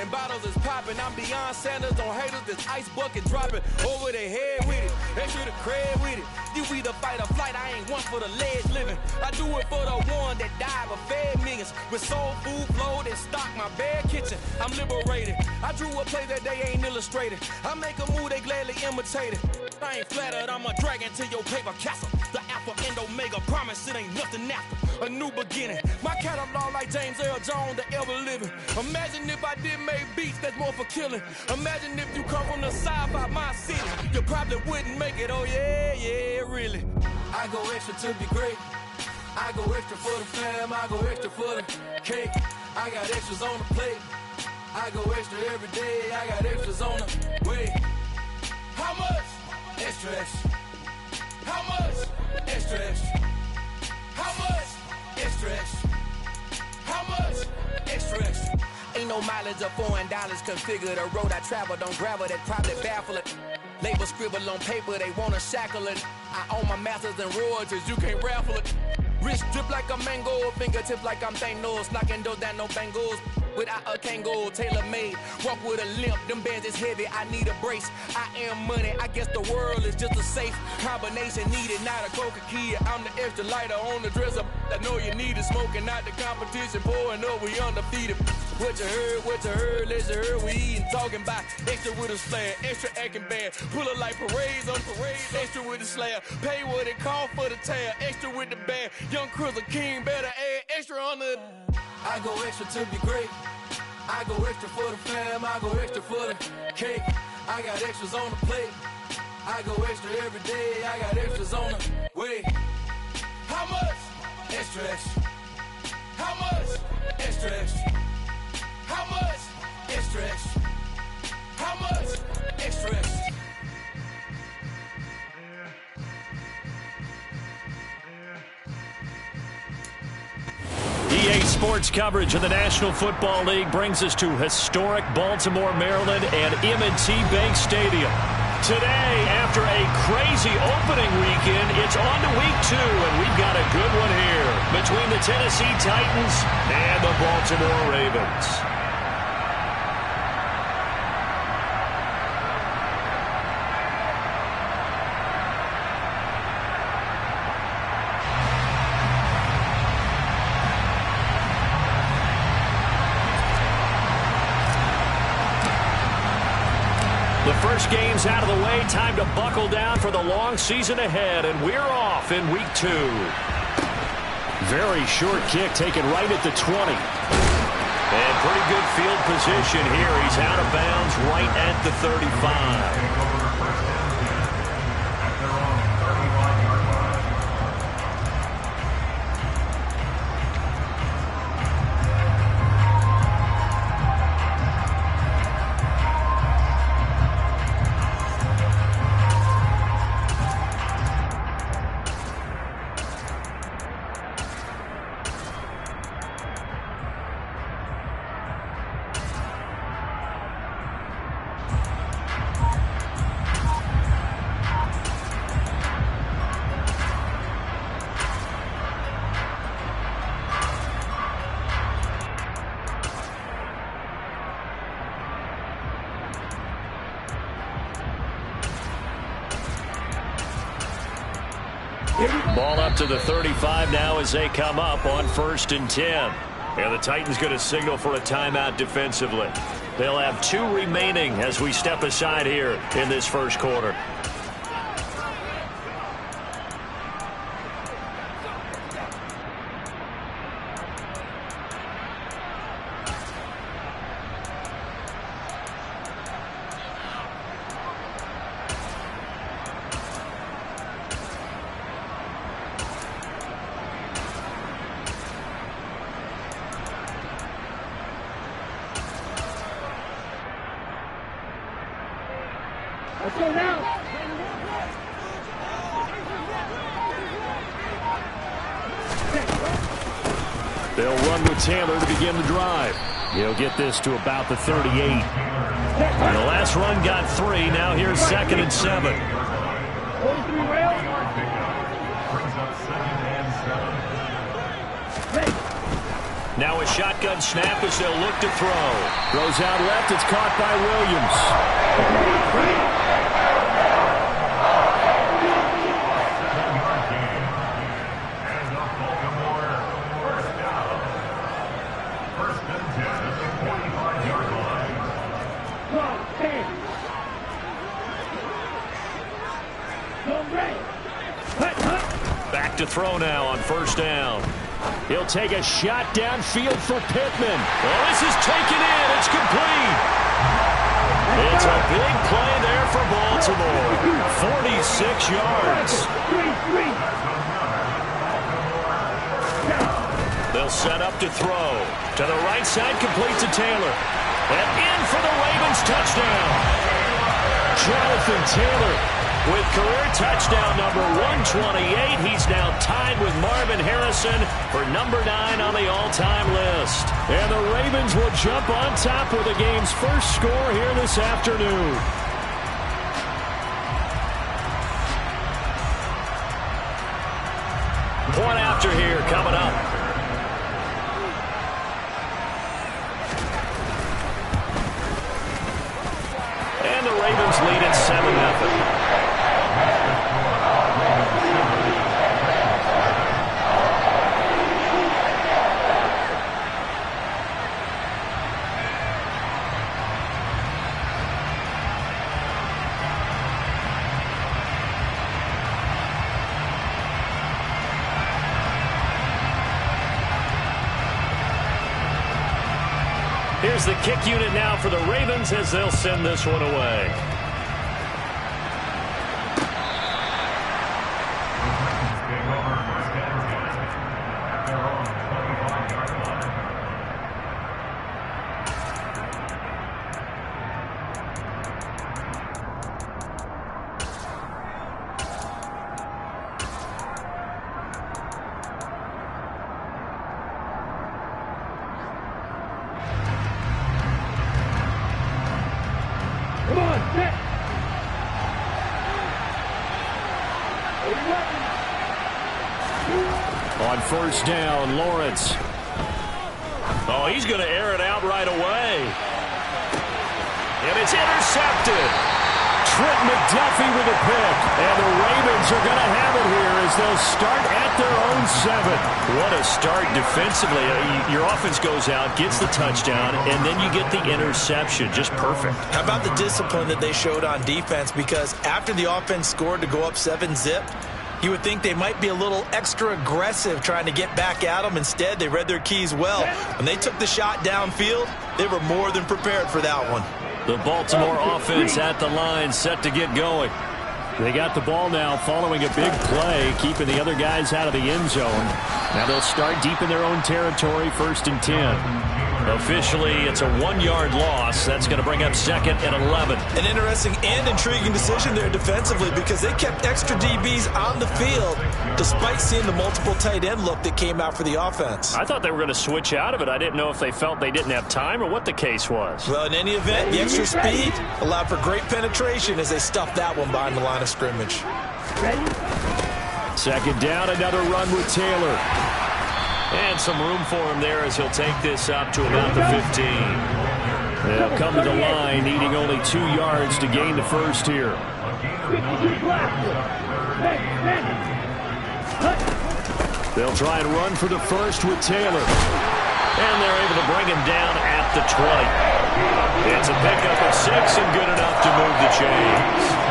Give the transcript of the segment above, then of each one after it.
and bottles is popping. I'm beyond Sanders on haters, this ice bucket dropping over their head with it. Extra the cred with it. You either fight or flight, I ain't one for the ledge living. I do it for the one that died but fed millions. With soul food flowed and stocked my bare kitchen. I'm liberated. I drew a play that they ain't illustrated. I make a move, they gladly imitate it. I ain't flattered, I'm a dragon to your paper castle. The Alpha and Omega, promise it ain't nothing after. A new beginning. My catalog like James Earl Jones, the ever living. Imagine if I did make beats that's more for killing. Imagine if you come from the side by my city. You probably wouldn't make it, oh yeah, yeah, really. I go extra to be great. I go extra for the fam, I go extra for the cake. I got extras on the plate. I go extra every day, I got extras on the way. How much? Extra, extra. How much? Extra, extra. How much? Extra, extra. How much? Extra, extra. Ain't no mileage of $4 configure the road I travel. Don't gravel that probably baffle it. Label scribble on paper, they wanna shackle it. I own my masters and royalties, you can't raffle it. Wrist drip like a mango, fingertips like I'm Thanos. Knocking those down, no bangles. Without a Kangol, tailor-made. Walk with a limp, them bands is heavy, I need a brace. I am money, I guess the world is just a safe combination needed, not a coca key. I'm the extra lighter on the dresser. I know you need it, smoking out the competition, pouring up, we undefeated. What you heard, let you heard, we eating, talking about extra with a slayer, extra acting bad. Pull it like parades on parades, extra with the slayer. Pay what it cost for the tail, extra with the band. Young Cruiser King, better add extra on the... I go extra to be great. I go extra for the fam, I go extra for the cake. I got extras on the plate. I go extra every day, I got extras on the way. How much? Extra, extra. How much? Extra, extra. How much? Extra, extra. How much? Extra, extra. EA Sports coverage of the National Football League brings us to historic Baltimore, Maryland and M&T Bank Stadium. Today, after a crazy opening weekend, it's on to week 2, and we've got a good one here between the Tennessee Titans and the Baltimore Ravens. The first game's out of the way. Time to buckle down for the long season ahead, and we're off in week 2. Very short kick taken right at the 20. And pretty good field position here. He's out of bounds right at the 35. Ball up to the 35 now as they come up on 1st and 10. And the Titans going to signal for a timeout defensively. They'll have 2 remaining as we step aside here in this first quarter. They'll run with Taylor to begin the drive. He'll get this to about the 38. And the last run got 3. Now here's 2nd and 7. Now a shotgun snap as they'll look to throw. Throws out left. It's caught by Williams. Back to throw now on first down. He'll take a shot downfield for Pittman. Well, this is taken in. It's complete. It's a big play there for Baltimore. 46 yards. They'll set up to throw. To the right side, complete to Taylor. And in for the Ravens touchdown. Jonathan Taylor with career touchdown number 128. He's now tied with Marvin Harrison for number 9 on the all-time list. And the Ravens will jump on top with the game's first score here this afternoon. Point after here coming up. And the Ravens lead at 7-0. Here's the kick unit now for the Ravens as they'll send this one away. On first down, Lawrence. Oh, he's going to air it out right away. And it's intercepted. Trent McDuffie with a pick. And the Ravens are going to have it here as they'll start at their own 7. What a start defensively. Your offense goes out, gets the touchdown, and then you get the interception. Just perfect. How about the discipline that they showed on defense? Because after the offense scored to go up 7-zip, you would think they might be a little extra aggressive trying to get back at them. Instead, they read their keys well. When they took the shot downfield, they were more than prepared for that one. The Baltimore offense at the line, set to get going. They got the ball now following a big play, keeping the other guys out of the end zone. Now they'll start deep in their own territory, 1st and 10. Officially, it's a 1-yard loss. That's going to bring up 2nd and 11. An interesting and intriguing decision there defensively because they kept extra DBs on the field despite seeing the multiple tight end look that came out for the offense. I thought they were going to switch out of it. I didn't know if they felt they didn't have time or what the case was. Well, in any event, the extra speed allowed for great penetration as they stuffed that one behind the line of scrimmage. Ready? 2nd down, another run with Taylor. And some room for him there as he'll take this up to about the 15. They'll come to the line, needing only 2 yards to gain the first here. They'll try and run for the first with Taylor. And they're able to bring him down at the 20. It's a pickup of 6 and good enough to move the chains.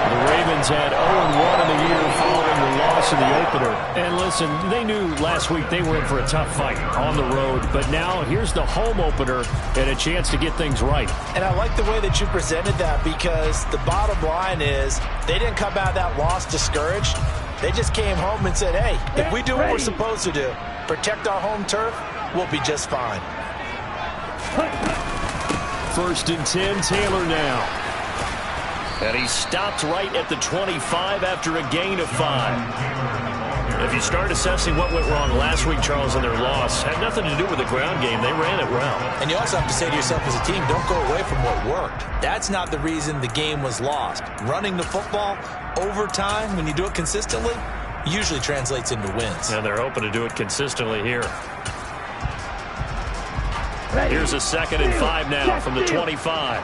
The Ravens had 0-1 in the year following the loss in the opener. And listen, they knew last week they were in for a tough fight on the road. But now here's the home opener and a chance to get things right. And I like the way that you presented that because the bottom line is they didn't come out of that loss discouraged. They just came home and said, hey, if we do what we're supposed to do, protect our home turf, we'll be just fine. 1st and 10, Taylor now. And he stopped right at the 25 after a gain of 5. If you start assessing what went wrong last week, Charles, in their loss, had nothing to do with the ground game. They ran it well. And you also have to say to yourself as a team, don't go away from what worked. That's not the reason the game was lost. Running the football over time, when you do it consistently, usually translates into wins. And they're hoping to do it consistently here. Here's a 2nd and 5 now from the 25.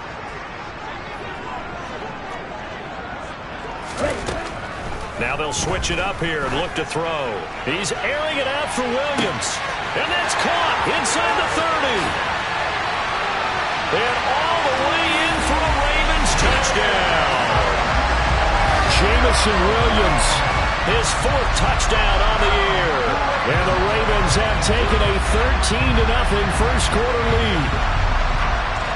Now they'll switch it up here and look to throw. He's airing it out for Williams. And that's caught inside the 30. And all the way in for a Ravens touchdown. Jameson Williams, his 4th touchdown on the year. And the Ravens have taken a 13-0 first quarter lead.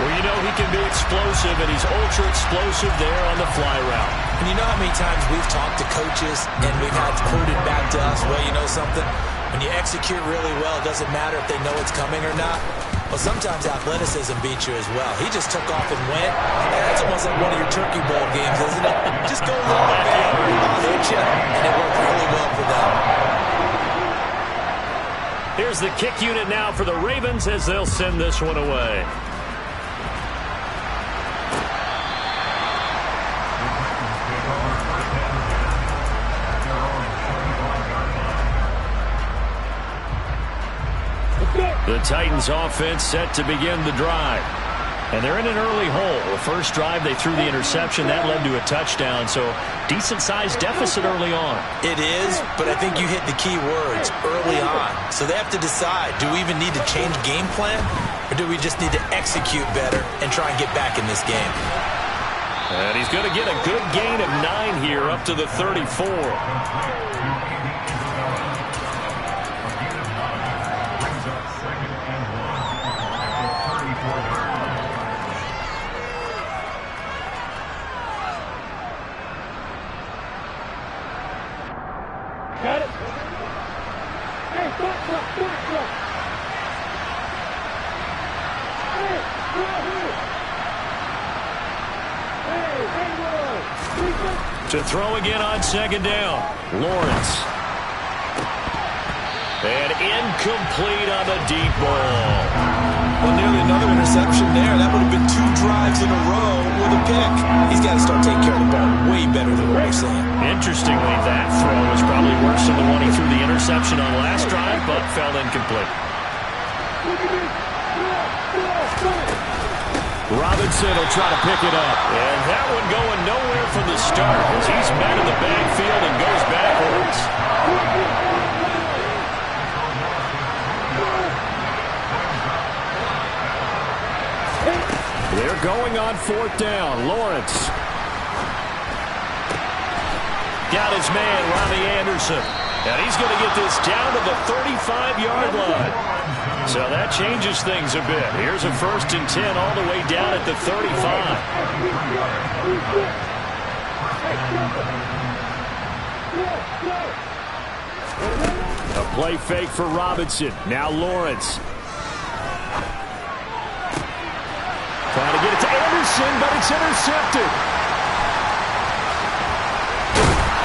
Well, you know he can be explosive, and he's ultra-explosive there on the fly route. And you know how many times we've talked to coaches and we've had quoted back to us, well, you know something? When you execute really well, it doesn't matter if they know it's coming or not. Well, sometimes athleticism beats you as well. He just took off and went. That's almost like one of your Turkey Bowl games, isn't it? Just go a little bit, I'll hit you, and it worked really well for them. Here's the kick unit now for the Ravens as they'll send this one away. The Titans offense set to begin the drive. And they're in an early hole. The first drive, they threw the interception. That led to a touchdown, so decent-sized deficit early on. It is, but I think you hit the key words, early on. So they have to decide, do we even need to change game plan, or do we just need to execute better and try and get back in this game? And he's going to get a good gain of 9 here up to the 34. Got it. Hey, stop. To throw again on 2nd down. Lawrence. And incomplete on the deep ball. Well, nearly another interception there. That would have been 2 drives in a row with a pick. He's got to start taking care of the ball way better than what we're seeing. Interestingly, that throw was probably worse than the one he threw the interception on last drive, but fell incomplete. Robinson will try to pick it up. And that one going nowhere from the start as he's met in the backfield and goes backwards. They're going on 4th down. Lawrence. Got his man, Ronnie Anderson. And he's going to get this down to the 35-yard line. So that changes things a bit. Here's a 1st and 10 all the way down at the 35. A play fake for Robinson. Now Lawrence. Trying to get it to Anderson, but it's intercepted.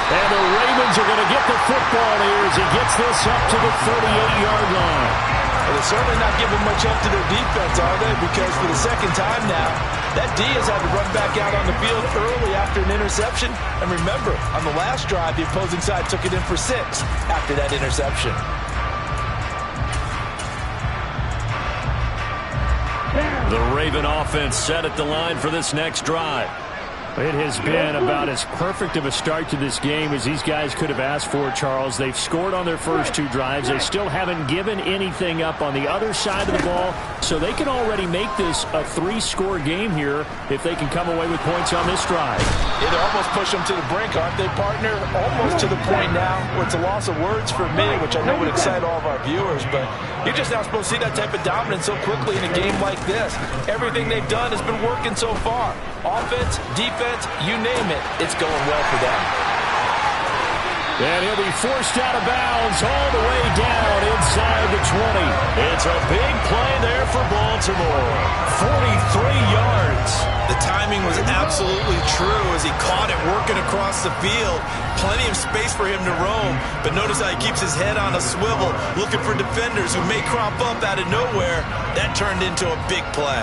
And the Ravens are going to get the football here as he gets this up to the 38-yard line. Well, they're certainly not giving much up to their defense, are they? Because for the 2nd time now, that D has had to run back out on the field early after an interception. And remember, on the last drive, the opposing side took it in for 6 after that interception. The Raven offense set at the line for this next drive. It has been about as perfect of a start to this game as these guys could have asked for, Charles. They've scored on their first 2 drives. They still haven't given anything up on the other side of the ball, so they can already make this a 3-score game here if they can come away with points on this drive. Yeah, they're almost pushing them to the brink, aren't they, partner? Almost to the point now where it's a loss of words for me, which I know would excite all of our viewers, but you're just not supposed to see that type of dominance so quickly in a game like this. Everything they've done has been working so far. Offense, defense, you name it, it's going well for them. And he'll be forced out of bounds all the way down inside the 20. It's a big play there for Baltimore. 43 yards. The timing was absolutely true as he caught it working across the field. Plenty of space for him to roam, but notice how he keeps his head on a swivel, looking for defenders who may crop up out of nowhere. That turned into a big play.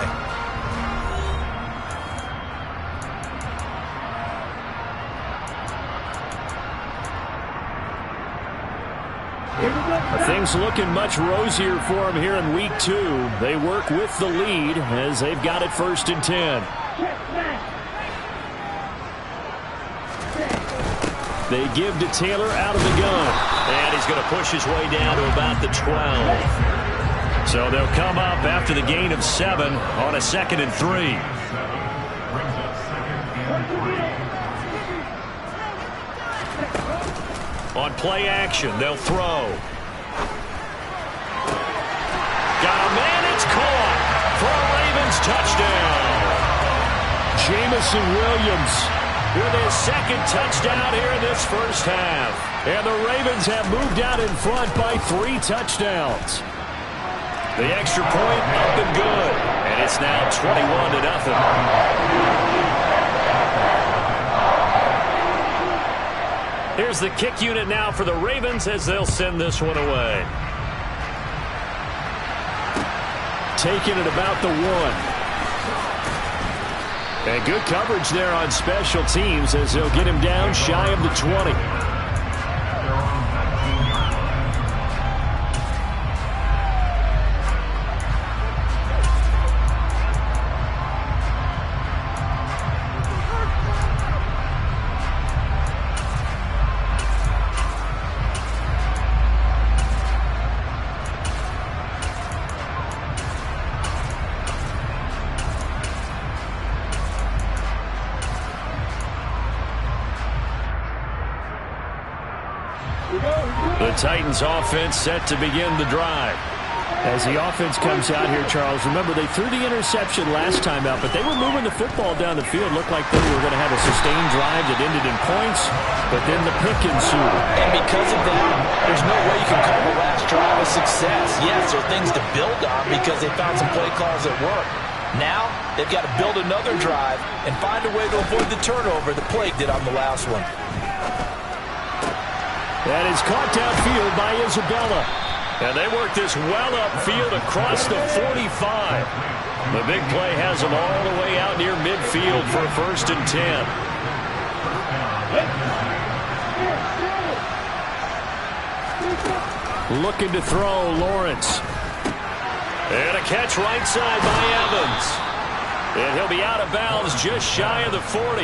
Things looking much rosier for them here in week 2. They work with the lead as they've got it 1st and 10. They give to Taylor out of the gun. And he's going to push his way down to about the 12. So they'll come up after the gain of 7 on a 2nd and 3. On play action, they'll throw. Got a man, it's caught for a Ravens touchdown. Jameson Williams with his 2nd touchdown here in this first half. And the Ravens have moved out in front by 3 touchdowns. The extra point up and good. And it's now 21-0. Here's the kick unit now for the Ravens as they'll send this one away. Taking it about the 1. And good coverage there on special teams as they'll get him down shy of the 20. The Titans offense set to begin the drive. As the offense comes out here, Charles, remember they threw the interception last time out, but they were moving the football down the field. Looked like they were going to have a sustained drive that ended in points, but then the pick ensued. And because of that, there's no way you can call the last drive a success. Yes, there are things to build on because they found some play calls that work. Now, they've got to build another drive and find a way to avoid the turnover the play did on the last one. That is caught downfield by Isabella. And they work this well upfield across the 45. The big play has them all the way out near midfield for 1st and 10. Looking to throw, Lawrence. And a catch right side by Evans. And he'll be out of bounds just shy of the 40.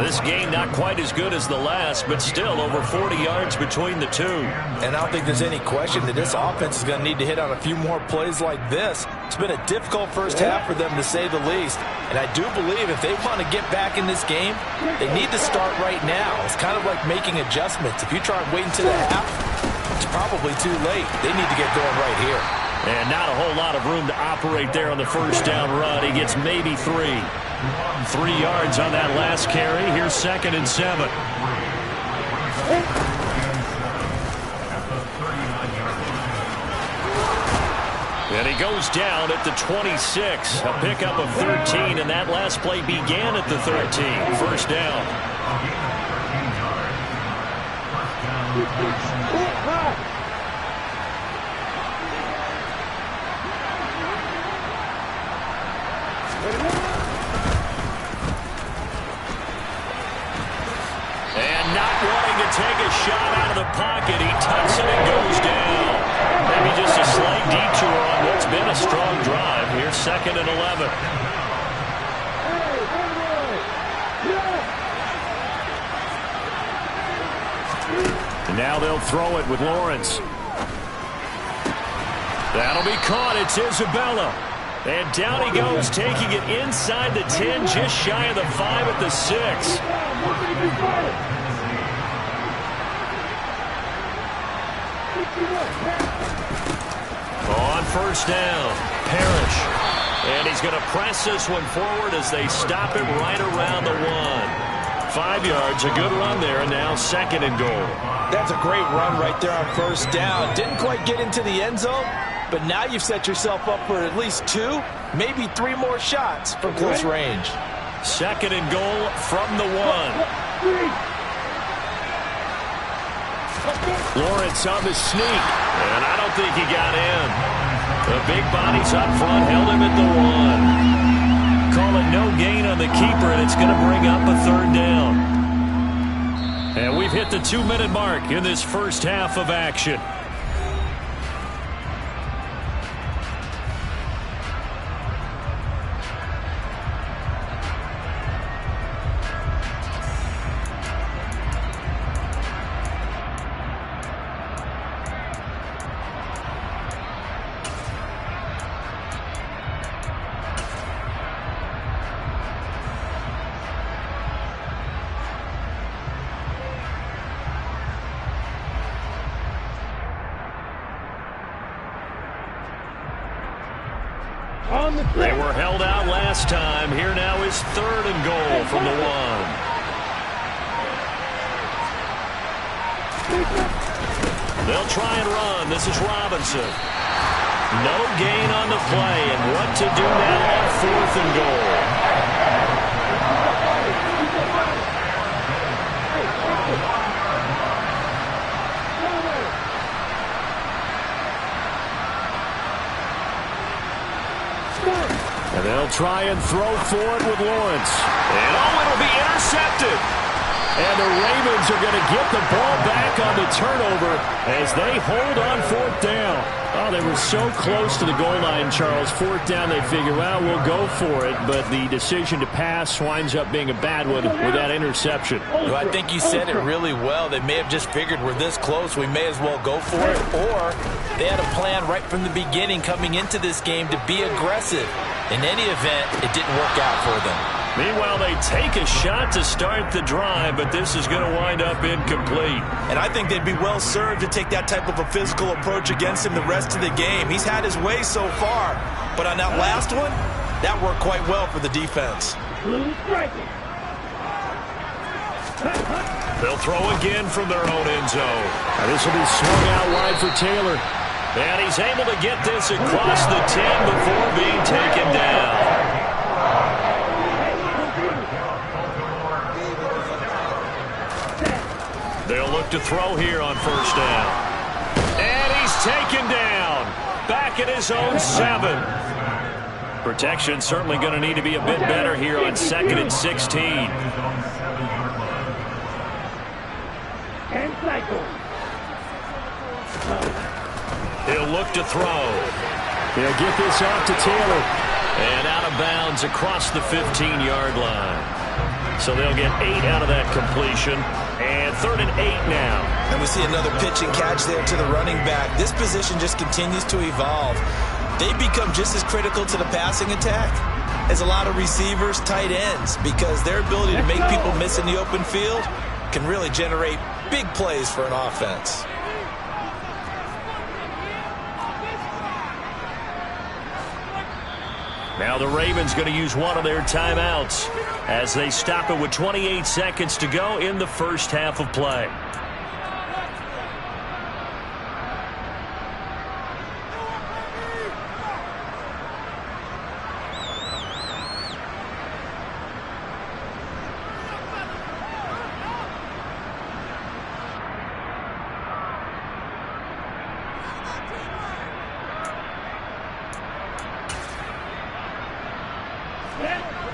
This game not quite as good as the last, but still over 40 yards between the two. And I don't think there's any question that this offense is going to need to hit on a few more plays like this. It's been a difficult first half for them, to say the least. And I do believe if they want to get back in this game, they need to start right now. It's kind of like making adjustments. If you try and wait until the half, it's probably too late. They need to get going right here. And not a whole lot of room to operate there on the first down run. He gets maybe 3. 3 yards on that last carry. Here's 2nd and 7. And he goes down at the 26. A pickup of 13, and that last play began at the 13. First down. Take a shot out of the pocket. He tucks it and goes down. Maybe just a slight detour on what's been a strong drive. Here's 2nd and 11. And now they'll throw it with Lawrence. That'll be caught. It's Isabella. And down he goes, taking it inside the 10, just shy of the 5 at the 6. On first down, Parrish. And he's going to press this one forward as they stop him right around the 1. 5 yards, a good run there, and now 2nd and goal. That's a great run right there on first down. Didn't quite get into the end zone, but now you've set yourself up for at least 2, maybe 3 more shots from close range. 2nd and goal from the 1. Lawrence on the sneak, and I don't think he got in. The big bodies up front held him at the 1. Call it no gain on the keeper, and it's going to bring up a 3rd down. And we've hit the 2-minute mark in this first half of action. On the They track. were held out last time. Here now is 3rd and goal from the 1. They'll try and run. This is Robinson. No gain on the play, and what to do now on 4th and goal. And they'll try and throw for it with Lawrence. And it'll be intercepted. And the Ravens are going to get the ball back on the turnover as they hold on 4th down. Oh, they were so close to the goal line, Charles. 4th down, they figure, well, we'll go for it. But the decision to pass winds up being a bad one with that interception. Well, I think you said it really well. They may have just figured we're this close, we may as well go for it. Or they had a plan right from the beginning coming into this game to be aggressive. In any event, it didn't work out for them. Meanwhile, they take a shot to start the drive, but this is going to wind up incomplete. And I think they'd be well served to take that type of a physical approach against him the rest of the game. He's had his way so far, but on that last one, that worked quite well for the defense. They'll throw again from their own end zone. This will be swung out wide for Taylor. And he's able to get this across the 10 before being taken down. They'll look to throw here on 1st down. And he's taken down. Back at his own 7. Protection certainly going to need to be a bit better here on 2nd and 16. And cycle. He'll look to throw. He'll get this off to Taylor. And out of bounds across the 15-yard line. So they'll get 8 out of that completion. And 3rd and 8 now. And we see another pitch and catch there to the running back. This position just continues to evolve. They become just as critical to the passing attack as a lot of receivers, tight ends, because their ability to make people miss in the open field can really generate big plays for an offense. Now the Ravens going to use one of their timeouts as they stop it with 28 seconds to go in the first half of play.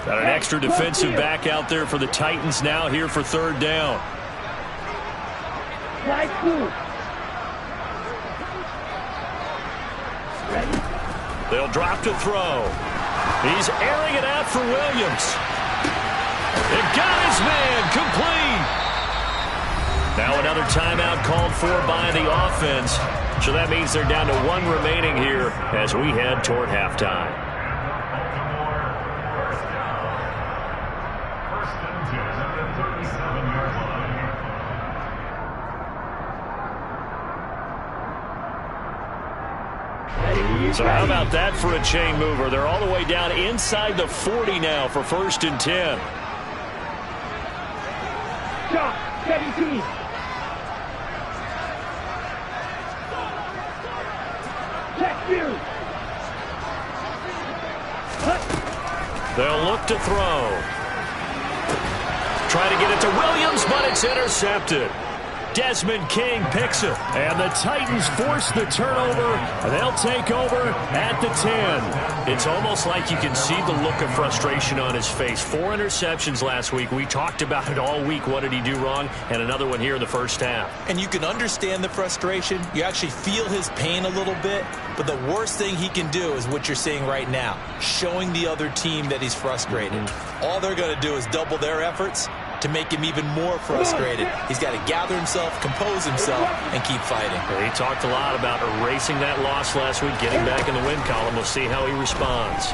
Got an extra defensive back out there for the Titans now here for 3rd down. They'll drop to throw. He's airing it out for Williams. It got his man complete. Now another timeout called for by the offense. So that means they're down to 1 remaining here as we head toward halftime. So how about that for a chain mover? They're all the way down inside the 40 now for 1st and 10. Shot, 17. Check you. They'll look to throw. Try to get it to Williams, but it's intercepted. Desmond King picks it. And the Titans force the turnover. They'll take over at the 10. It's almost like you can see the look of frustration on his face. 4 interceptions last week. We talked about it all week. What did he do wrong? And another one here in the first half. And you can understand the frustration. You actually feel his pain a little bit. But the worst thing he can do is what you're seeing right now, showing the other team that he's frustrated. All they're going to do is double their efforts to make him even more frustrated. He's got to gather himself, compose himself, and keep fighting. He talked a lot about erasing that loss last week, getting back in the win column. We'll see how he responds.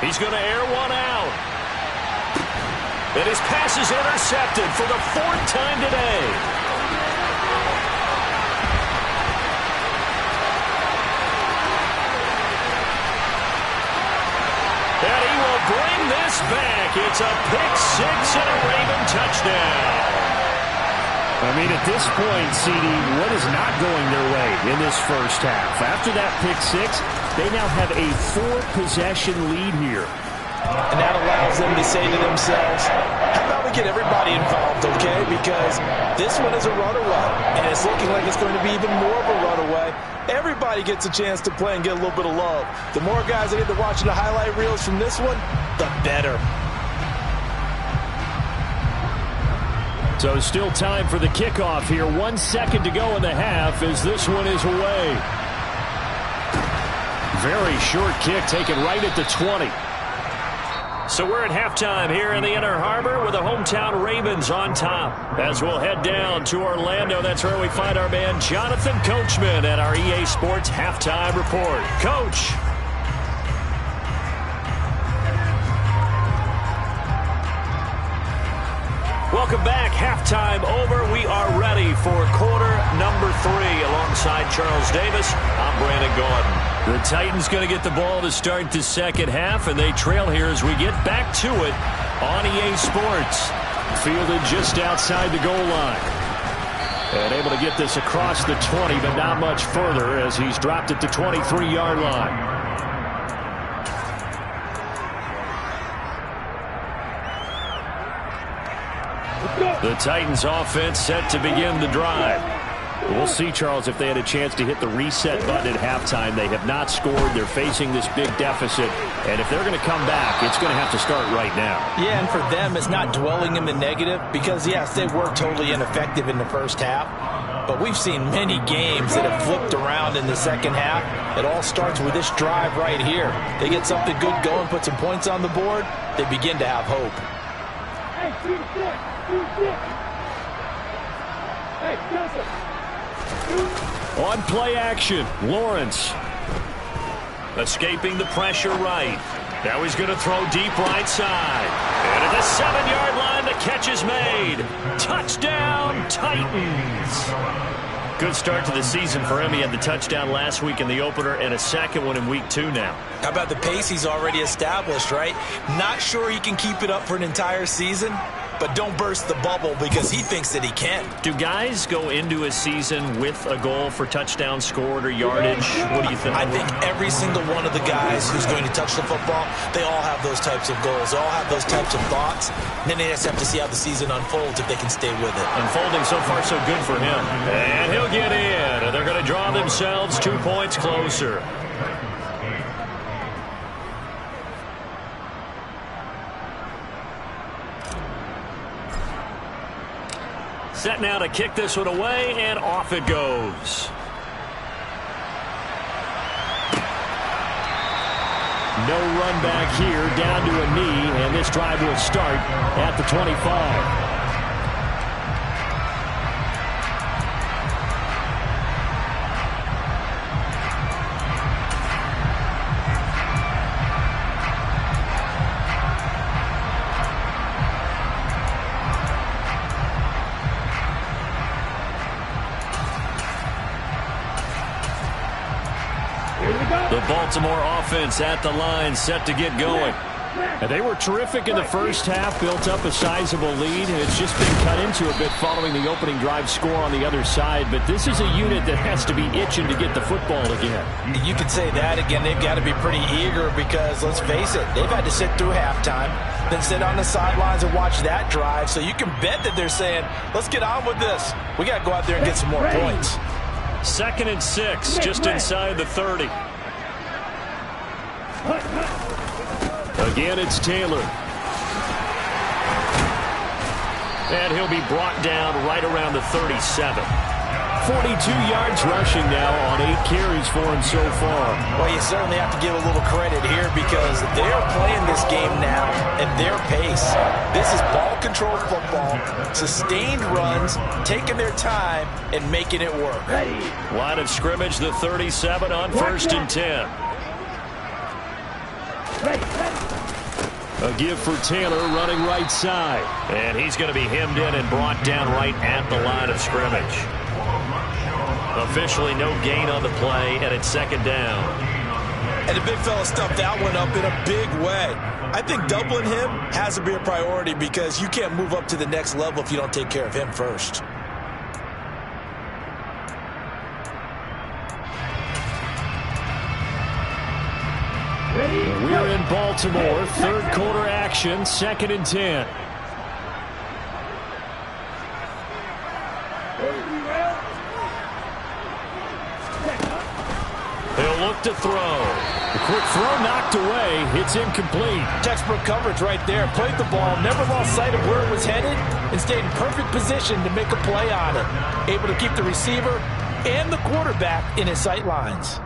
He's going to air one out. And his pass is intercepted for the 4th time today. bring this back. It's a pick six and a Raven touchdown. I mean, at this point, CD, what is not going their way in this first half? After that pick six, they now have a 4-possession lead here. And that allows them to say to themselves, how about we get everybody involved, okay? Because this one is a runaway, and it's looking like it's going to be even more of a runaway. Everybody gets a chance to play and get a little bit of love. The more guys that get to watching the highlight reels from this one, the better. So still time for the kickoff here. 1 second to go in the half as this one is away. Very short kick taken right at the 20. So we're at halftime here in the Inner Harbor with the hometown Ravens on top. As we'll head down to Orlando, that's where we find our man Jonathan Coachman at our EA Sports Halftime Report. Coach. Welcome back. Halftime over. We are ready for quarter number 3 alongside Charles Davis. I'm Brandon Gaudin. The Titans going to get the ball to start the second half, and they trail here as we get back to it on EA Sports. Fielded just outside the goal line. And able to get this across the 20, but not much further as he's dropped at the 23-yard line. The Titans offense set to begin the drive. We'll see, Charles, if they had a chance to hit the reset button at halftime. They have not scored. They're facing this big deficit. And if they're going to come back, it's going to have to start right now. Yeah, and for them, it's not dwelling in the negative because, yes, they were totally ineffective in the first half. But we've seen many games that have flipped around in the second half. It all starts with this drive right here. They get something good going, put some points on the board, they begin to have hope. Hey, 2-6. Hey, Joseph. On play action, Lawrence. Escaping the pressure right. Now he's going to throw deep right side. And at the 7-yard line, the catch is made. Touchdown, Titans. Good start to the season for him. He had the touchdown last week in the opener and a second one in week 2 now. How about the pace he's already established, right? Not sure he can keep it up for an entire season, but don't burst the bubble because he thinks that he can. Do guys go into a season with a goal for touchdown scored or yardage? What do you think? I think every single one of the guys who's going to touch the football, they all have those types of goals. They all have those types of thoughts. And then they just have to see how the season unfolds if they can stay with it. Unfolding so far so good for him. And he'll get in. And they're going to draw themselves 2 points closer. Set now to kick this one away, and off it goes. No run back here, down to a knee, and this drive will start at the 25. The Baltimore offense at the line, set to get going. And they were terrific in the first half, built up a sizable lead, and it's just been cut into a bit following the opening drive score on the other side. But this is a unit that has to be itching to get the football again. You could say that again. They've got to be pretty eager because, let's face it, they've had to sit through halftime, then sit on the sidelines and watch that drive. So you can bet that they're saying, let's get on with this. We got to go out there and get some more points. 2nd and 6, just inside the 30. Again, it's Taylor. And he'll be brought down right around the 37. 42 yards rushing now on 8 carries for him so far. Well, you certainly have to give a little credit here because they're playing this game now at their pace. This is ball control football, sustained runs, taking their time, and making it work. Line of scrimmage, the 37 on 1st and 10. A give for Taylor running right side. And he's going to be hemmed in and brought down right at the line of scrimmage. Officially no gain on the play, and it's 2nd down. And the big fella stuffed that one up in a big way. I think doubling him has to be a priority because you can't move up to the next level if you don't take care of him first. We're in Baltimore, third quarter action, 2nd and 10. He'll look to throw. The quick throw knocked away. It's incomplete. Textbook coverage right there. Played the ball, never lost sight of where it was headed, and stayed in perfect position to make a play on it. Able to keep the receiver and the quarterback in his sight lines.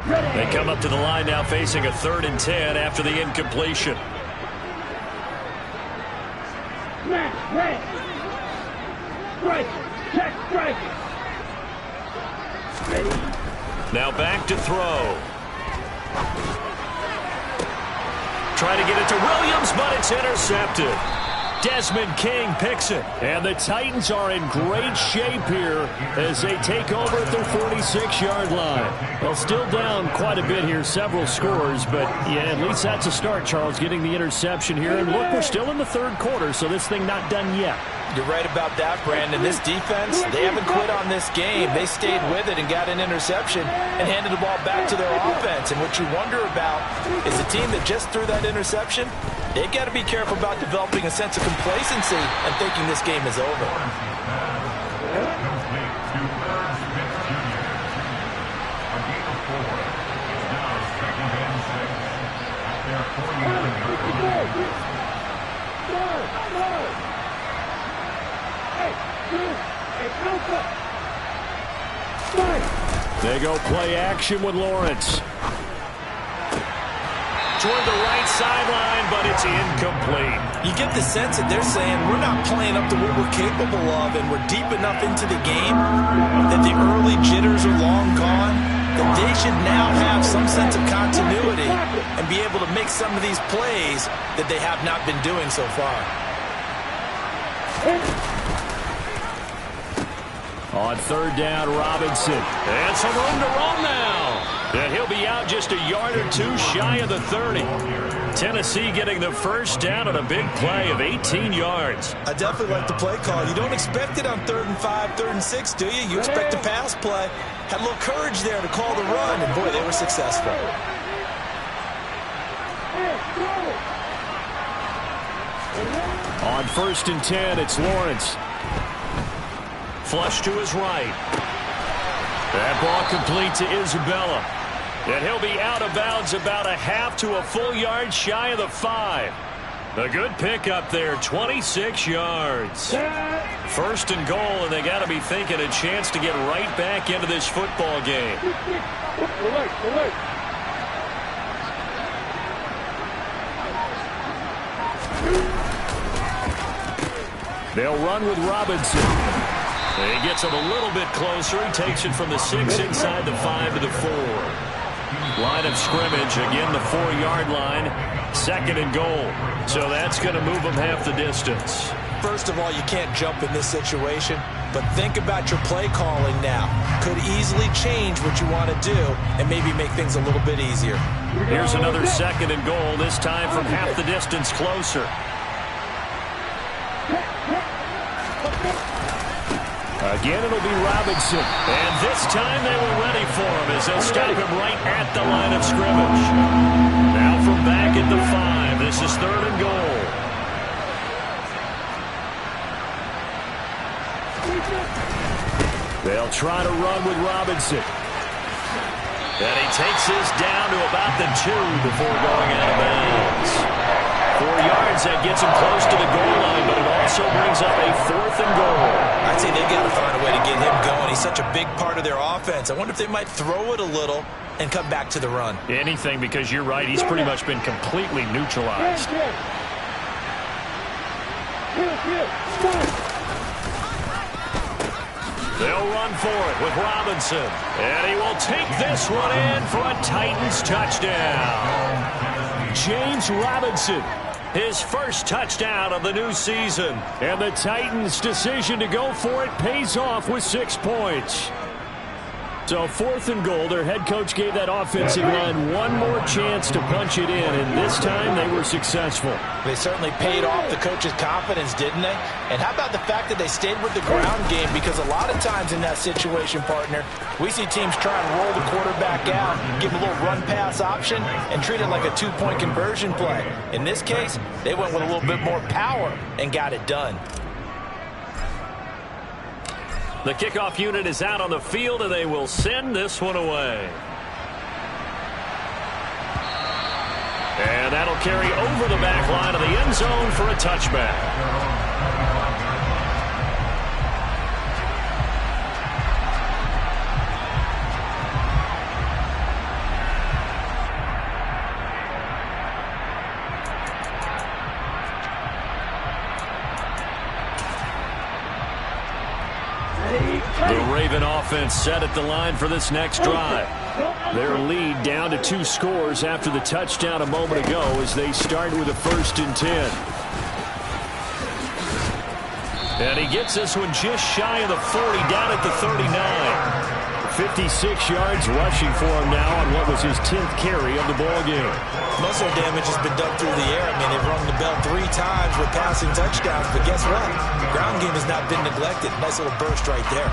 They come up to the line now facing a 3rd and 10 after the incompletion. Strike. Check strike. Now back to throw. Trying to get it to Williams, but it's intercepted. Desmond King picks it. And the Titans are in great shape here as they take over at their 46-yard line. Well, still down quite a bit here, several scores, but yeah, at least that's a start, Charles, getting the interception here. And look, we're still in the 3rd quarter, so this thing not done yet. You're right about that, Brandon. This defense, they haven't quit on this game. They stayed with it and got an interception and handed the ball back to their offense. And what you wonder about is a team that just threw that interception, they've got to be careful about developing a sense of complacency and thinking this game is over. They go play action with Lawrence. Toward the right sideline, but it's incomplete. You get the sense that they're saying we're not playing up to what we're capable of, and we're deep enough into the game that the early jitters are long gone, that they should now have some sense of continuity and be able to make some of these plays that they have not been doing so far. On 3rd down, Robinson. And some room to run now. And he'll be out just a yard or two shy of the 30. Tennessee getting the first down on a big play of 18 yards. I definitely like the play call. You don't expect it on 3rd and 5, 3rd and 6, do you? You expect a pass play. Had a little courage there to call the run, and boy, they were successful. On 1st and 10, it's Lawrence. Flush to his right. That ball complete to Isabella. And he'll be out of bounds about a half to a full yard shy of the 5. A good pickup there, 26 yards. 1st and goal, and they got to be thinking a chance to get right back into this football game. They'll run with Robinson. He gets him a little bit closer. He takes it from the 6 inside the 5 to the 4. Line of scrimmage, again the 4-yard line. 2nd and goal. So that's going to move them half the distance. First of all, you can't jump in this situation, but think about your play calling now. Could easily change what you want to do and maybe make things a little bit easier. Here's another 2nd and goal, this time from half the distance closer. Again, it'll be Robinson. And this time they were ready for him as they'll stop him right at the line of scrimmage. Now from back at the 5, this is 3rd and goal. They'll try to run with Robinson. And he takes his down to about the 2 before going out of bounds. 4 yards, that gets him close to the goal line, but it also brings up a 4th and goal. I'd say they've got to find a way to get him going. He's such a big part of their offense. I wonder if they might throw it a little and come back to the run. Anything, because you're right, he's pretty much been completely neutralized. They'll run for it with Robinson. And he will take this one in for a Titans touchdown. James Robinson, his first touchdown of the new season. And the Titans' decision to go for it pays off with 6 points. So 4th and goal. Their head coach gave that offensive line one more chance to punch it in, and this time they were successful. They certainly paid off the coach's confidence, didn't they? And how about the fact that they stayed with the ground game? Because a lot of times in that situation, partner, we see teams try and roll the quarterback out, give him a little run-pass option, and treat it like a 2-point conversion play. In this case, they went with a little bit more power and got it done. The kickoff unit is out on the field, and they will send this one away. And that'll carry over the back line of the end zone for a touchback. The Raven offense set at the line for this next drive. Their lead down to 2 scores after the touchdown a moment ago as they start with a 1st and 10. And he gets this one just shy of the 40, down at the 39. 56 yards rushing for him now on what was his 10th carry of the ball game. Most of their damage has been done through the air. I mean, they've rung the bell 3 times with passing touchdowns, but guess what? The ground game has not been neglected. Nice little burst right there.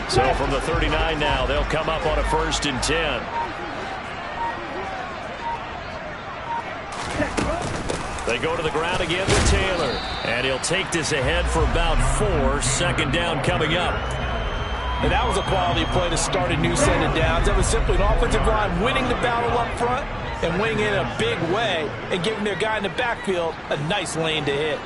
So from the 39 now, they'll come up on a 1st and 10. They go to the ground again with Taylor. And he'll take this ahead for about 4. 2nd down coming up. And that was a quality play to start a new set of downs. That was simply an offensive line winning the battle up front and winning in a big way and giving their guy in the backfield a nice lane to hit.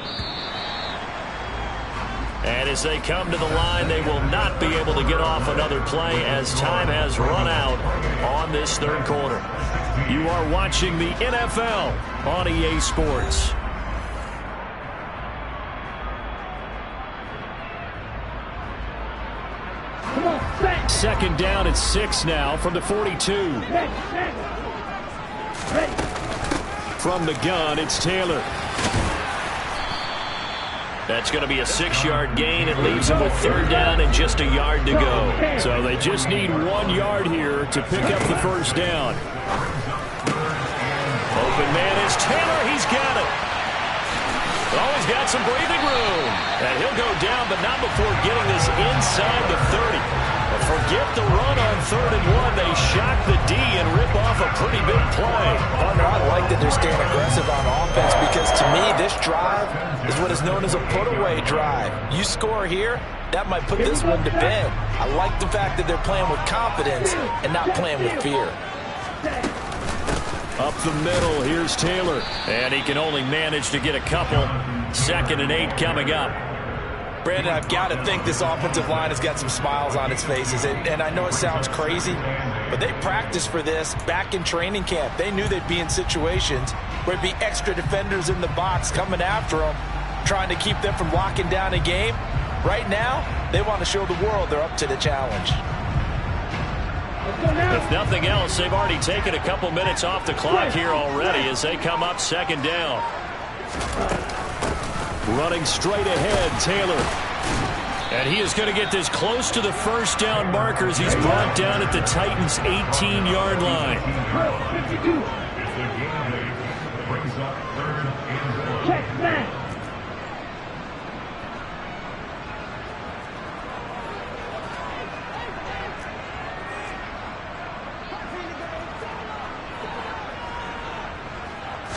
And as they come to the line, they will not be able to get off another play as time has run out on this 3rd quarter. You are watching the NFL on EA Sports. Come on, back. 2nd down at 6 now from the 42. Ready. From the gun, it's Taylor. That's going to be a 6-yard gain. It leaves them with 3rd down and just a yard to go. So they just need 1 yard here to pick up the 1st down. Open man is Taylor. He's got it. Oh, he's got some breathing room. And he'll go down, but not before getting this inside the 30. But forget the run on 3rd and 1. They shock the D and rip off a pretty big play. Partner, I like that they're staying aggressive on offense because to me, this drive is what is known as a put-away drive. You score here, that might put this one to bed. I like the fact that they're playing with confidence and not playing with fear. Up the middle, here's Taylor. And he can only manage to get a couple. 2nd and 8 coming up. Brandon, I've got to think this offensive line has got some smiles on its faces. And I know it sounds crazy, but they practiced for this back in training camp. They knew they'd be in situations where there'd be extra defenders in the box coming after them, trying to keep them from locking down a game. Right now, they want to show the world they're up to the challenge. If nothing else, they've already taken a couple minutes off the clock here already as they come up 2nd down. Running straight ahead, Taylor. And he is going to get this close to the 1st down markers. He's brought down at the Titans' 18-yard line. Check back.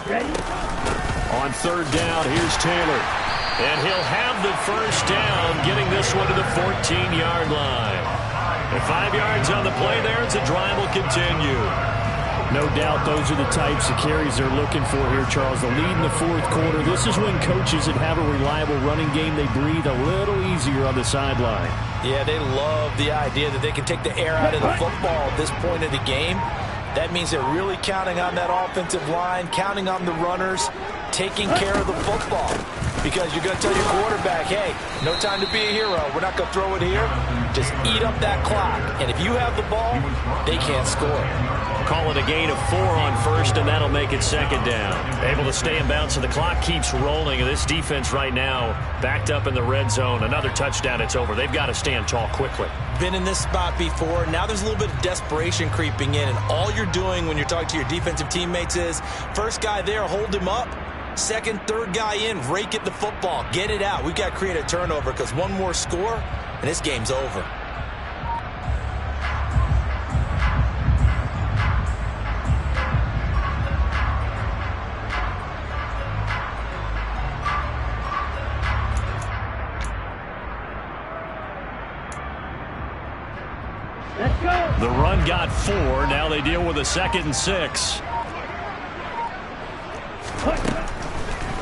Ready? On 3rd down, here's Taylor. And he'll have the 1st down, getting this one to the 14-yard line. And 5 yards on the play there as the drive will continue. No doubt those are the types of carries they're looking for here, Charles. The lead in the 4th quarter. This is when coaches that have a reliable running game, they breathe a little easier on the sideline. Yeah, they love the idea that they can take the air out of the football at this point of the game. That means they're really counting on that offensive line, counting on the runners, taking care of the football. because you're going to tell your quarterback, hey, no time to be a hero. We're not going to throw it here. Just eat up that clock. And if you have the ball, they can't score. Call it a gain of 4 on first, and that'll make it second down. Able to stay in bounds, so the clock keeps rolling. And this defense right now backed up in the red zone. Another touchdown, it's over. They've got to stand tall quickly. Been in this spot before. Now there's a little bit of desperation creeping in, and all you're doing when you're talking to your defensive teammates is first guy there, hold him up. Second, third guy in, rake at the football. Get it out. We've got to create a turnover because one more score, and this game's over. Let's go. The run got 4. Now they deal with a 2nd and 6.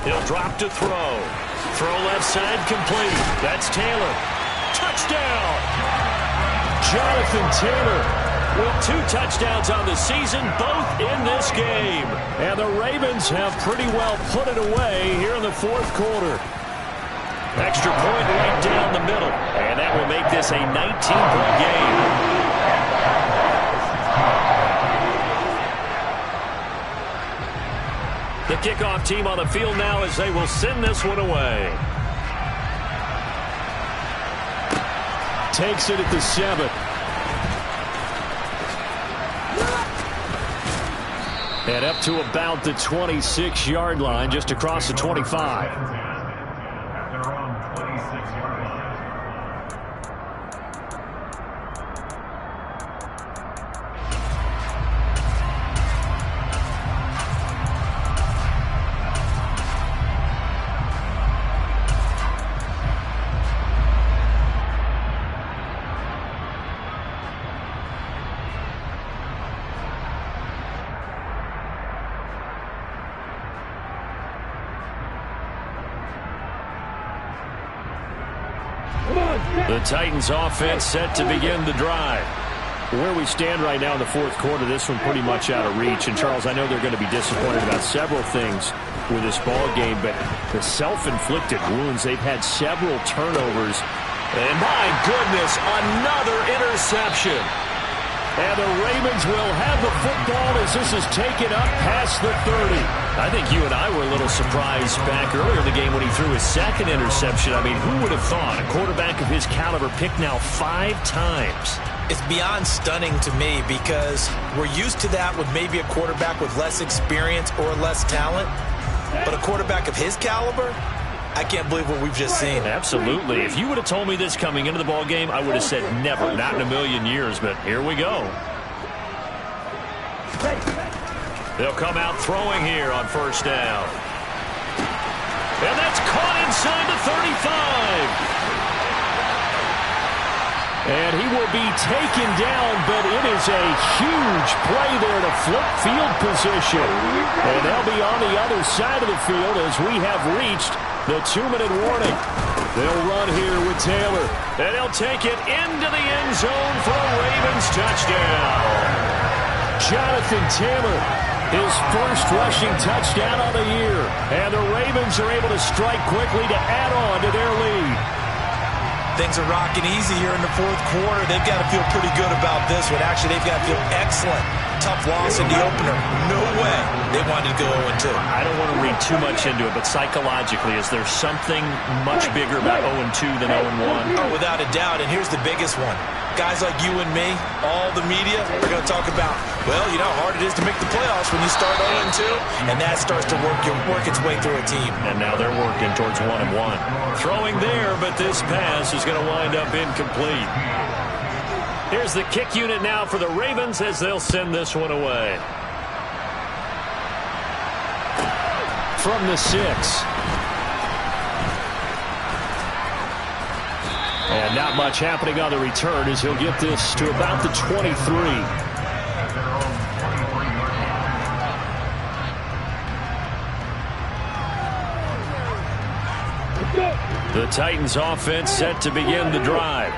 He'll drop to throw. Throw left side complete. That's Taylor. Touchdown! Jonathan Taylor with 2 touchdowns on the season, both in this game. And the Ravens have pretty well put it away here in the 4th quarter. Extra point right down the middle. And that will make this a 19-point game. The kickoff team on the field now as they will send this one away. Takes it at the 7. And up to about the 26-yard line, just across the 25. The Titans offense set to begin the drive. Where we stand right now in the 4th quarter, this one pretty much out of reach. And, Charles, I know they're going to be disappointed about several things with this ball game, but the self-inflicted wounds, they've had several turnovers. And, my goodness, another interception. And the Ravens will have the football as this is taken up past the 30. I think you and I were a little surprised back earlier in the game when he threw his 2nd interception. I mean, who would have thought a quarterback of his caliber picked now 5 times? It's beyond stunning to me because we're used to that with maybe a quarterback with less experience or less talent. But a quarterback of his caliber, I can't believe what we've just seen. Absolutely. If you would have told me this coming into the ball game, I would have said never, not in a million years. But here we go. They'll come out throwing here on first down. And that's caught inside the 35. And he will be taken down, but it is a huge play there to flip field position. And they'll be on the other side of the field as we have reached the 2-minute warning. They'll run here with Taylor. And he'll take it into the end zone for a Ravens touchdown. Jonathan Taylor, his first rushing touchdown of the year. And the Ravens are able to strike quickly to add on to their lead. Things are rocking easy here in the 4th quarter. They've got to feel pretty good about this one. Actually, they've got to feel excellent. Tough loss in the opener. No way they wanted to go 0-2. I don't want to read too much into it, but psychologically, is there something much bigger about 0-2 than 0-1? Oh, without a doubt, and here's the biggest one. Guys like you and me, all the media, are going to talk about, well, you know how hard it is to make the playoffs when you start 0-2, and that starts to work its way through a team. And now they're working towards 1-1. Throwing there, but this pass is going to wind up incomplete. Here's the kick unit now for the Ravens as they'll send this one away. From the 6. And not much happening on the return as he'll get this to about the 23. The Titans offense set to begin the drive.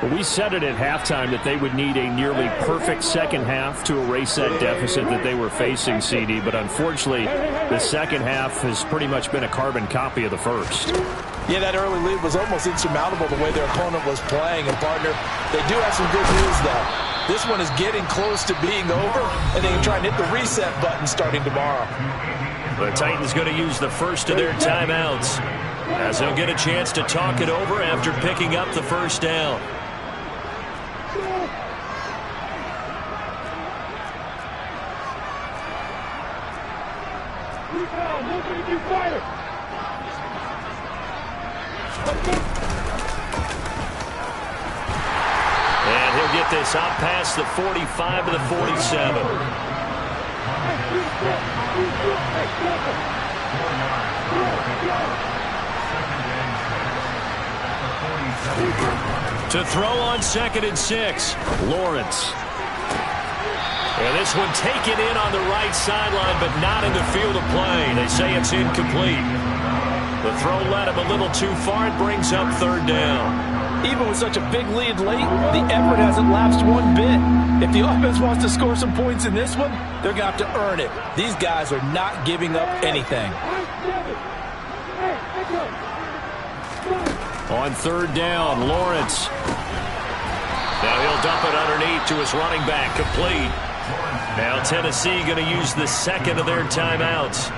Well, we said it at halftime that they would need a nearly perfect second half to erase that deficit that they were facing, CD. But unfortunately, the second half has pretty much been a carbon copy of the first. Yeah, that early lead was almost insurmountable the way their opponent was playing. And, partner, they do have some good news, though. This one is getting close to being over, and they can try and hit the reset button starting tomorrow. The Titans going to use the first of their timeouts, as they'll get a chance to talk it over after picking up the first down. And he'll get this out past the 45 to the 47. To throw on 2nd and 6, Lawrence. And this one taken in on the right sideline, but not in the field of play. They say it's incomplete. The throw led him a little too far. It brings up 3rd down. Even with such a big lead late, the effort hasn't lapsed one bit. If the offense wants to score some points in this one, they're going to have to earn it. These guys are not giving up anything. On 3rd down, Lawrence. Now he'll dump it underneath to his running back, complete. Now Tennessee going to use the 2nd of their timeouts,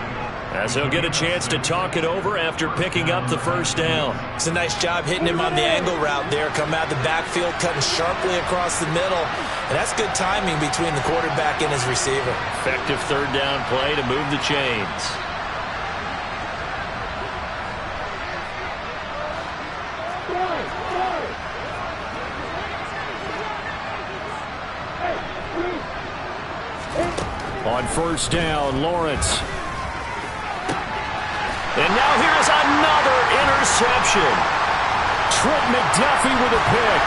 as they'll get a chance to talk it over after picking up the first down. It's a nice job hitting him on the angle route there. Come out of the backfield, cutting sharply across the middle. And that's good timing between the quarterback and his receiver. Effective 3rd down play to move the chains. On 1st down, Lawrence. And now here's another interception. Trent McDuffie with a pick.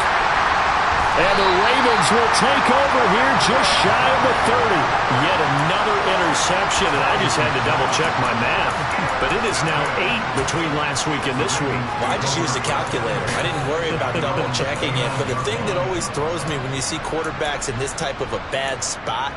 And the Ravens will take over here just shy of the 30. Yet another interception, and I just had to double-check my math. But it is now 8 between last week and this week. Well, I just used a calculator. I didn't worry about double-checking it. But the thing that always throws me when you see quarterbacks in this type of a bad spot,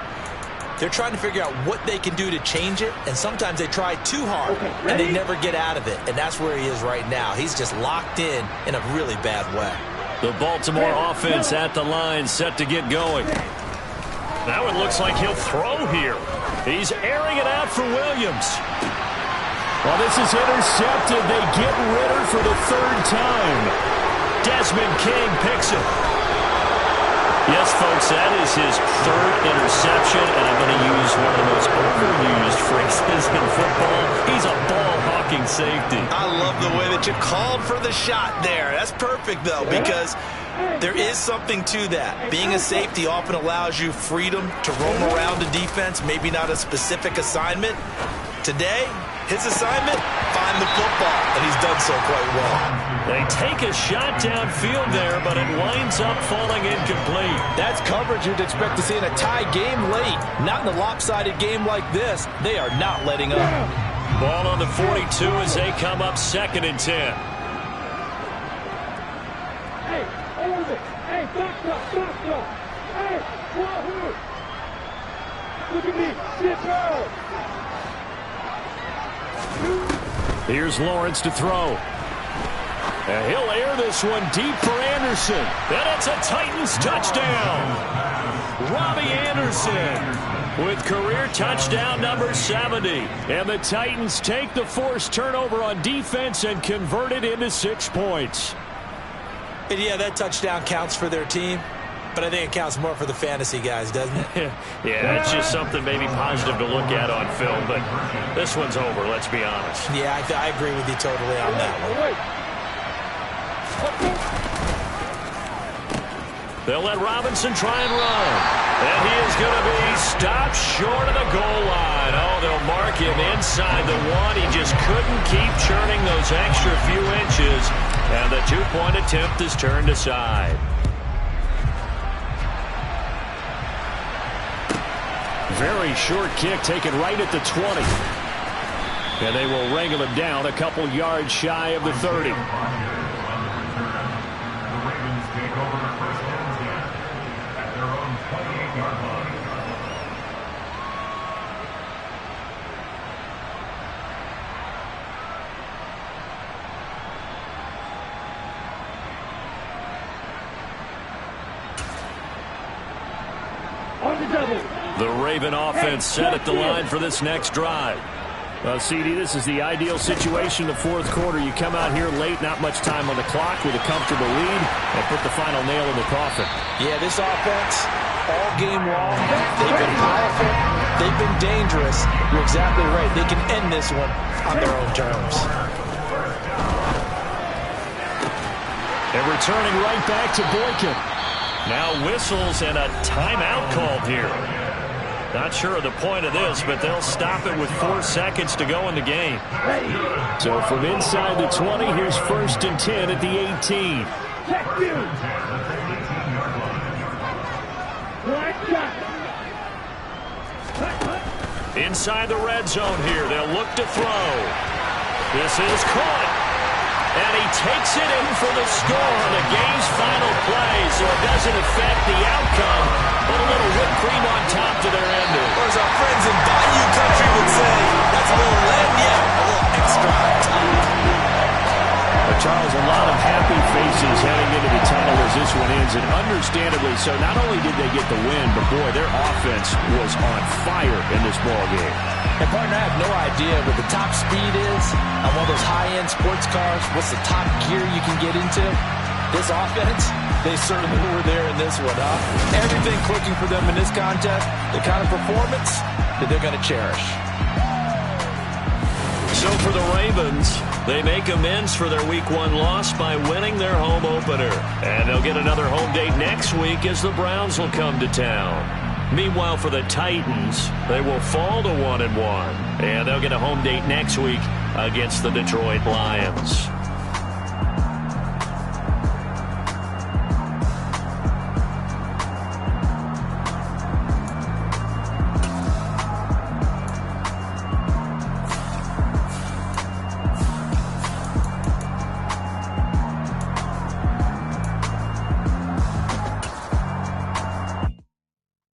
they're trying to figure out what they can do to change it, and sometimes they try too hard, and they never get out of it. And that's where he is right now. He's just locked in a really bad way. The Baltimore offense at the line, set to get going. Now it looks like he'll throw here. He's airing it out for Williams. Well, this is intercepted. They get Ritter for the 3rd time. Desmond King picks it. Yes, folks, that is his 3rd interception, and I'm going to use one of the most overused phrases in football. He's a ball-hawking safety. I love the way that you called for the shot there. That's perfect, though, because there is something to that. Being a safety often allows you freedom to roam around the defense, maybe not a specific assignment. Today, his assignment, find the football, and he's done so quite well. They take a shot downfield there, but it winds up falling incomplete. That's coverage you'd expect to see in a tie game late. Not in a lopsided game like this. They are not letting up. Ball on the 42 as they come up 2nd and 10. Hey, hold it. Hey, stop. Hey, wahoo. Look at me. Sit down. Here's Lawrence to throw. And he'll air this one deep for Anderson. And it's a Titans touchdown. Robbie Anderson with career touchdown number 70. And the Titans take the forced turnover on defense and convert it into 6 points. And yeah, that touchdown counts for their team. But I think it counts more for the fantasy guys, doesn't it? Yeah, it's just something maybe positive to look at on film. But this one's over, let's be honest. Yeah, I agree with you totally on that one. They'll let Robinson try and run. And he is going to be stopped short of the goal line. Oh, they'll mark him inside the 1. He just couldn't keep churning those extra few inches. And the 2-point attempt is turned aside. Very short kick taken right at the 20. And they will wrangle him down a couple yards shy of the 30. The Raven offense set at the line for this next drive. Well, CD, this is the ideal situation in the fourth quarter. You come out here late, not much time on the clock with a comfortable lead, and put the final nail in the coffin. Yeah, this offense, all game long, they've been powerful, they've been dangerous. You're exactly right. They can end this one on their own terms. And returning right back to Boykin. Now whistles and a timeout called here. Not sure of the point of this, but they'll stop it with 4 seconds to go in the game. So from inside the 20, here's 1st and 10 at the 18. Inside the red zone here, they'll look to throw. This is caught. And he takes it in for the score on the game's final play, so it doesn't affect the outcome, but a little whipped cream on top to their ending. Or as our friends in Bayou Country would say, that's a little lagniappe, a little extra on top. But Charles, a lot of happy faces heading into the tunnel as this one ends, and understandably so. Not only did they get the win, but boy, their offense was on fire in this ball game. And partner, I have no idea what the top speed is on one of those high-end sports cars. What's the top gear you can get into? This offense, they certainly were there in this one, huh? Everything clicking for them in this contest, the kind of performance that they're going to cherish. So for the Ravens, they make amends for their Week 1 loss by winning their home opener. And they'll get another home date next week as the Browns will come to town. Meanwhile, for the Titans, they will fall to 1-1. And they'll get a home date next week against the Detroit Lions.